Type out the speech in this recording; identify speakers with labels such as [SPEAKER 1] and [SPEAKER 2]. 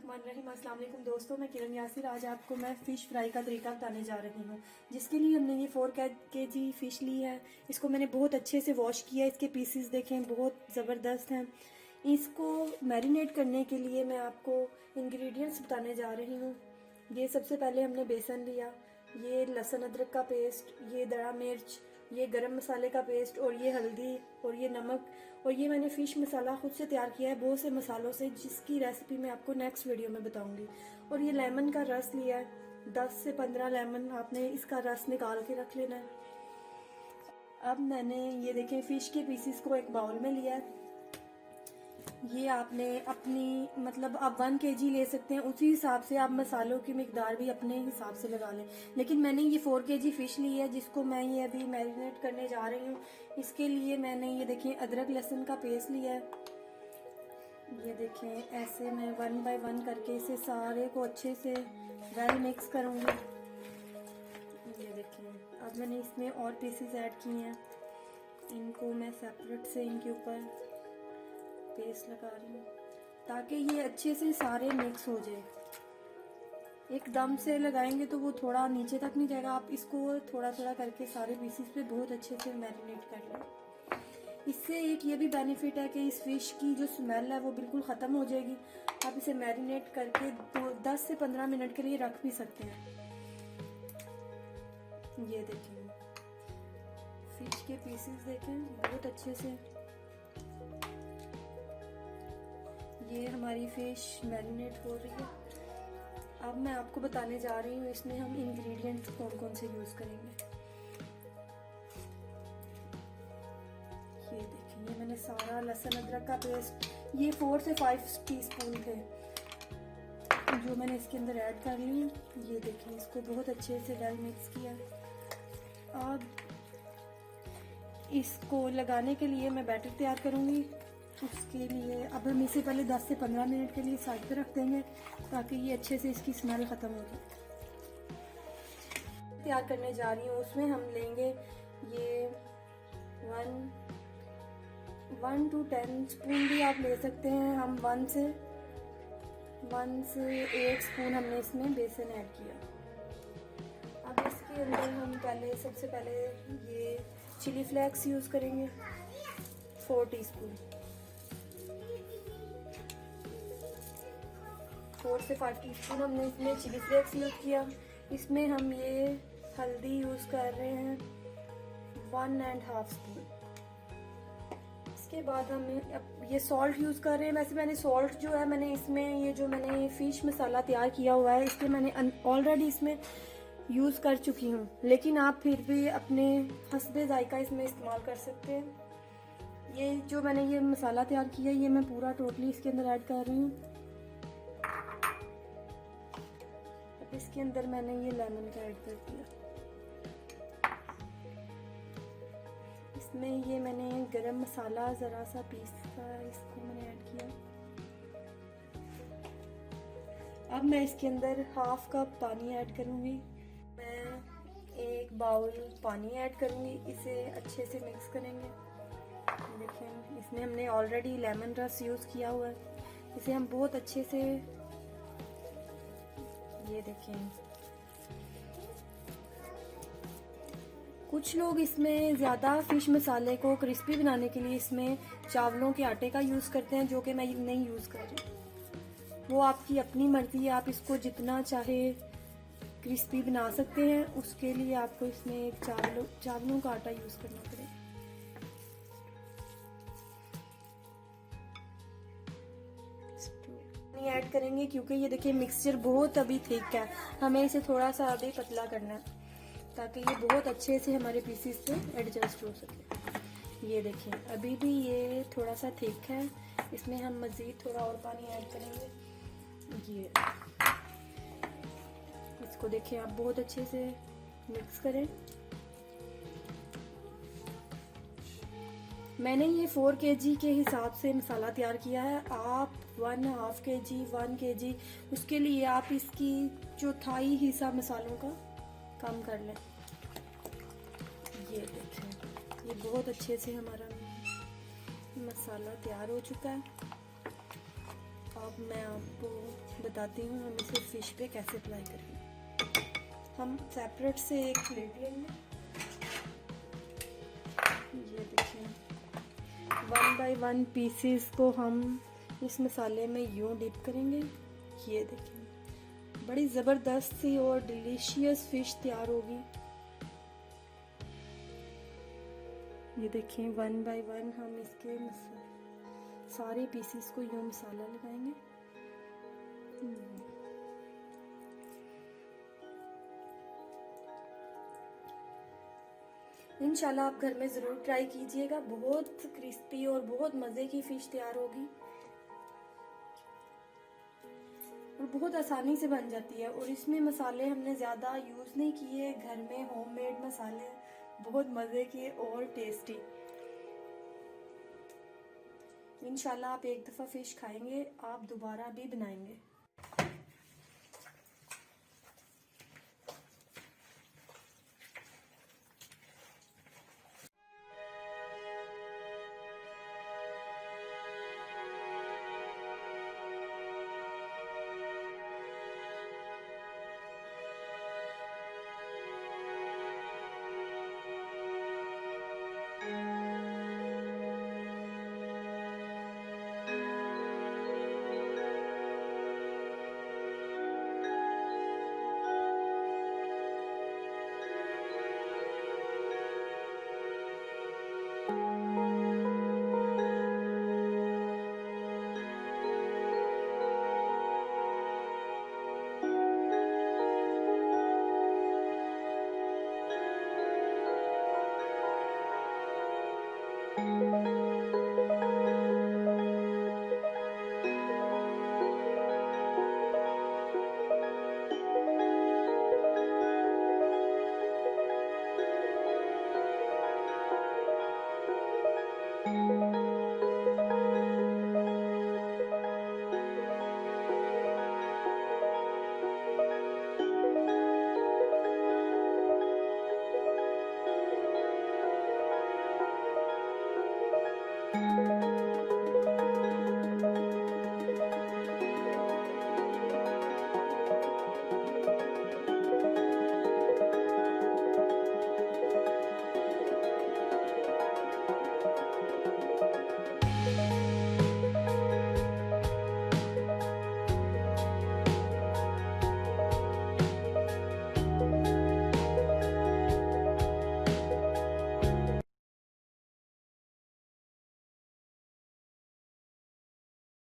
[SPEAKER 1] बिस्मिल्लाहिर्रहमानिर्रहीम। अस्सलाम वालेकुम दोस्तों, मैं किरण यासिर। आज आपको मैं फ़िश फ्राई का तरीका बताने जा रही हूँ, जिसके लिए हमने ये 4 kg फ़िश ली है। इसको मैंने बहुत अच्छे से वॉश किया। इसके पीसेस देखें, बहुत ज़बरदस्त हैं। इसको मैरिनेट करने के लिए मैं आपको इंग्रेडिएंट्स बताने जा रही हूँ। ये सबसे पहले हमने बेसन लिया, ये लहसुन अदरक का पेस्ट, ये दड़ा मिर्च, ये गरम मसाले का पेस्ट, और ये हल्दी, और ये नमक, और ये मैंने फ़िश मसाला खुद से तैयार किया है बहुत से मसालों से, जिसकी रेसिपी मैं आपको नेक्स्ट वीडियो में बताऊंगी। और ये लेमन का रस लिया है, 10 से 15 लेमन आपने इसका रस निकाल के रख लेना है। अब मैंने ये देखें फ़िश के पीसीस को एक बाउल में लिया है। ये आपने अपनी मतलब आप 1 kg ले सकते हैं, उसी हिसाब से आप मसालों की मिकदार भी अपने हिसाब से लगा लें। लेकिन मैंने ये 4 kg फ़िश ली है, जिसको मैं ये अभी मैरिनेट करने जा रही हूँ। इसके लिए मैंने ये देखें अदरक लहसुन का पेस्ट लिया है। ये देखें ऐसे मैं 1 बाय 1 करके इसे सारे को अच्छे से वेल मिक्स करूँगी। ये देखें अब मैंने इसमें और पीसेस ऐड किए हैं, इनको मैं सेपरेट से इनके ऊपर पेस्ट लगा रही हूँ ताकि ये अच्छे से सारे मिक्स हो जाए। एकदम से लगाएंगे तो वो थोड़ा नीचे तक नहीं जाएगा। आप इसको थोड़ा थोड़ा करके सारे पीसेस पे बहुत अच्छे से मैरिनेट कर लें। इससे एक ये भी बेनिफिट है कि इस फिश की जो स्मेल है वो बिल्कुल ख़त्म हो जाएगी। आप इसे मैरिनेट करके 10 से 15 मिनट के लिए रख भी सकते हैं। ये देखें फिश के पीसेस देखें बहुत अच्छे से। ये हमारी फ़िश मैरिनेट हो रही है। अब मैं आपको बताने जा रही हूँ इसमें हम इंग्रेडिएंट्स कौन कौन से यूज़ करेंगे। ये देखिए ये मैंने सारा लहसुन अदरक का पेस्ट, ये 4 से 5 टीस्पून थे जो मैंने इसके अंदर ऐड कर ली। ये देखिए इसको बहुत अच्छे से वेल मिक्स किया। अब इसको लगाने के लिए मैं बैटर तैयार करूँगी। उसके लिए अब हम इसे पहले 10 से 15 मिनट के लिए साइड पे रख देंगे ताकि ये अच्छे से इसकी स्मेल ख़त्म हो जाए। तैयार करने जा रही हूँ, उसमें हम लेंगे ये 1 to 10 स्पून भी आप ले सकते हैं। हम 1 से 1 स्पून हमने इसमें बेसन ऐड किया। अब इसके अंदर हम सबसे पहले ये चिली फ्लेक्स यूज़ करेंगे 4 टीस्पून। 4 से 5 टीस्पून हमने इसमें चिली फ्लेक्स यूज़ किया। इसमें हम ये हल्दी यूज़ कर रहे हैं 1.5 स्पून। इसके बाद हम ये सॉल्ट यूज़ कर रहे हैं। वैसे मैंने सॉल्ट जो है मैंने इसमें ये जो मैंने फ़िश मसाला तैयार किया हुआ है इसके मैंने ऑलरेडी इसमें यूज़ कर चुकी हूँ, लेकिन आप फिर भी अपने हस्बे जायका इसमें इस्तेमाल कर सकते हैं। ये जो मैंने ये मसाला तैयार किया ये मैं पूरा टोटली इसके अंदर ऐड कर रही हूँ। इसके अंदर मैंने ये लेमन का ऐड कर दिया। इसमें ये मैंने गरम मसाला ज़रा सा पीस का इसको मैंने ऐड किया। अब मैं इसके अंदर 1/2 कप पानी ऐड करूँगी। मैं 1 बाउल पानी ऐड करूँगी, इसे अच्छे से मिक्स करेंगे। देखें इसमें हमने ऑलरेडी लेमन रस यूज़ किया हुआ है, इसे हम बहुत अच्छे से ये देखें। कुछ लोग इसमें ज़्यादा फ़िश मसाले को क्रिस्पी बनाने के लिए इसमें चावलों के आटे का यूज़ करते हैं, जो कि मैं नहीं यूज़ कर रही। वो आपकी अपनी मर्ज़ी है, आप इसको जितना चाहे क्रिस्पी बना सकते हैं। उसके लिए आपको इसमें चावलों का आटा यूज़ करना पड़ेगा। ऐड करेंगे क्योंकि ये देखिए मिक्सचर बहुत अभी थिक है, हमें इसे थोड़ा सा अभी पतला करना है ताकि ये बहुत अच्छे से हमारे पीसेस से एडजस्ट हो सके। ये देखिए अभी भी ये थोड़ा सा थिक है, इसमें हम मज़ीद थोड़ा और पानी ऐड करेंगे। ये इसको देखिए आप बहुत अच्छे से मिक्स करें। मैंने ये 4 kg के हिसाब से मसाला तैयार किया है। आप 1.5 kg 1 kg उसके लिए आप इसकी चौथाई हिस्सा मसालों का कम कर लें। ये देखें ये बहुत अच्छे से हमारा मसाला तैयार हो चुका है। अब मैं आपको बताती हूँ हम इसे फ़िश पे कैसे अप्लाई करेंगे। हम सेपरेट से एक प्लेट लेंगे, ये देखिए 1 बाय 1 पीसेस को हम इस मसाले में यूँ डिप करेंगे। ये देखिए बड़ी ज़बरदस्त सी और डिलीशियस फ़िश तैयार होगी। ये देखिए 1 बाय 1 हम इसके सारे पीसेस को यूँ मसाला लगाएंगे। इंशाल्लाह आप घर में ज़रूर ट्राई कीजिएगा, बहुत क्रिस्पी और बहुत मज़े की फ़िश तैयार होगी और बहुत आसानी से बन जाती है। और इसमें मसाले हमने ज़्यादा यूज़ नहीं किए, घर में होममेड मसाले, बहुत मज़े के और टेस्टी। इंशाल्लाह आप एक दफ़ा फ़िश खाएंगे, आप दोबारा भी बनाएंगे।